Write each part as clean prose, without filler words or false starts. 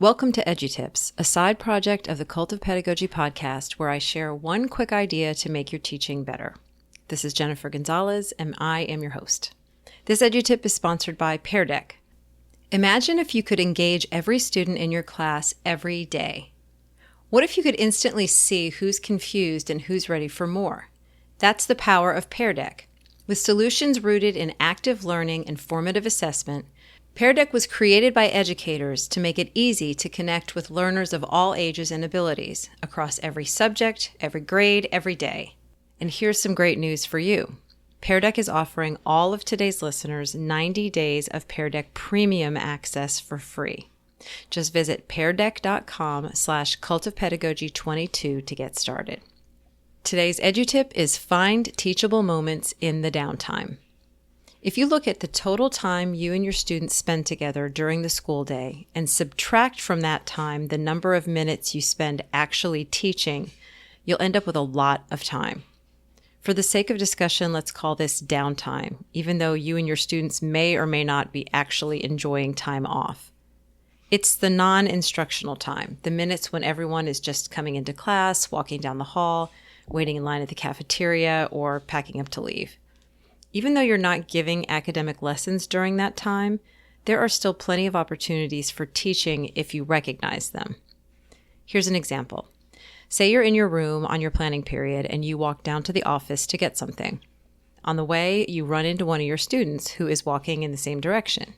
Welcome to EduTips, a side project of the Cult of Pedagogy podcast where I share one quick idea to make your teaching better. This is Jennifer Gonzalez, and I am your host. This EduTip is sponsored by Pear Deck. Imagine if you could engage every student in your class every day. What if you could instantly see who's confused and who's ready for more? That's the power of Pear Deck. With solutions rooted in active learning and formative assessment, Pear Deck was created by educators to make it easy to connect with learners of all ages and abilities across every subject, every grade, every day. And here's some great news for you. Pear Deck is offering all of today's listeners 90 days of Pear Deck Premium access for free. Just visit peardeck.com/cultofpedagogy22 to get started. Today's EduTip is find teachable moments in the downtime. If you look at the total time you and your students spend together during the school day and subtract from that time the number of minutes you spend actually teaching, you'll end up with a lot of time. For the sake of discussion, let's call this downtime, even though you and your students may or may not be actually enjoying time off. It's the non-instructional time, the minutes when everyone is just coming into class, walking down the hall, waiting in line at the cafeteria, or packing up to leave. Even though you're not giving academic lessons during that time, there are still plenty of opportunities for teaching if you recognize them. Here's an example. Say you're in your room on your planning period and you walk down to the office to get something. On the way, you run into one of your students who is walking in the same direction.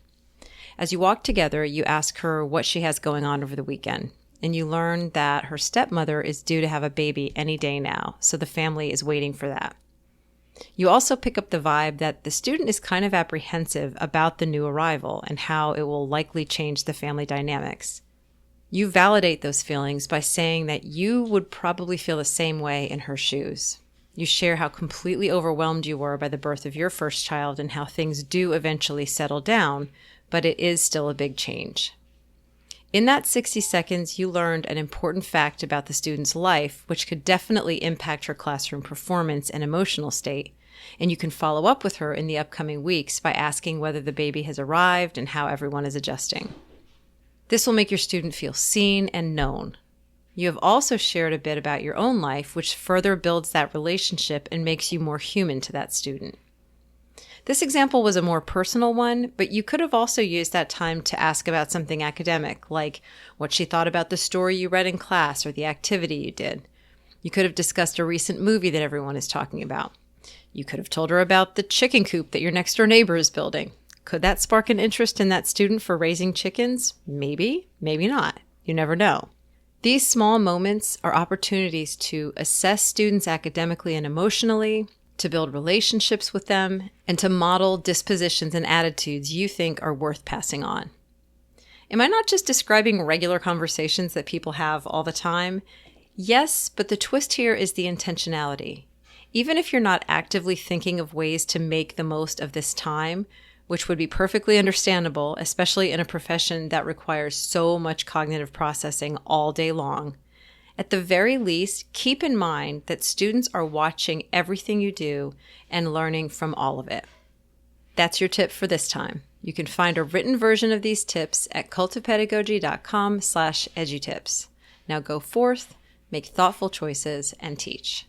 As you walk together, you ask her what she has going on over the weekend, and you learn that her stepmother is due to have a baby any day now, so the family is waiting for that. You also pick up the vibe that the student is kind of apprehensive about the new arrival and how it will likely change the family dynamics. You validate those feelings by saying that you would probably feel the same way in her shoes. You share how completely overwhelmed you were by the birth of your first child and how things do eventually settle down, but it is still a big change. In that 60 seconds, you learned an important fact about the student's life, which could definitely impact her classroom performance and emotional state, and you can follow up with her in the upcoming weeks by asking whether the baby has arrived and how everyone is adjusting. This will make your student feel seen and known. You have also shared a bit about your own life, which further builds that relationship and makes you more human to that student. This example was a more personal one, but you could have also used that time to ask about something academic, like what she thought about the story you read in class or the activity you did. You could have discussed a recent movie that everyone is talking about. You could have told her about the chicken coop that your next door neighbor is building. Could that spark an interest in that student for raising chickens? Maybe, maybe not. You never know. These small moments are opportunities to assess students academically and emotionally, to build relationships with them, and to model dispositions and attitudes you think are worth passing on. Am I not just describing regular conversations that people have all the time? Yes, but the twist here is the intentionality. Even if you're not actively thinking of ways to make the most of this time, which would be perfectly understandable, especially in a profession that requires so much cognitive processing all day long, at the very least, keep in mind that students are watching everything you do and learning from all of it. That's your tip for this time. You can find a written version of these tips at cultofpedagogy.com/edutips. Now go forth, make thoughtful choices, and teach.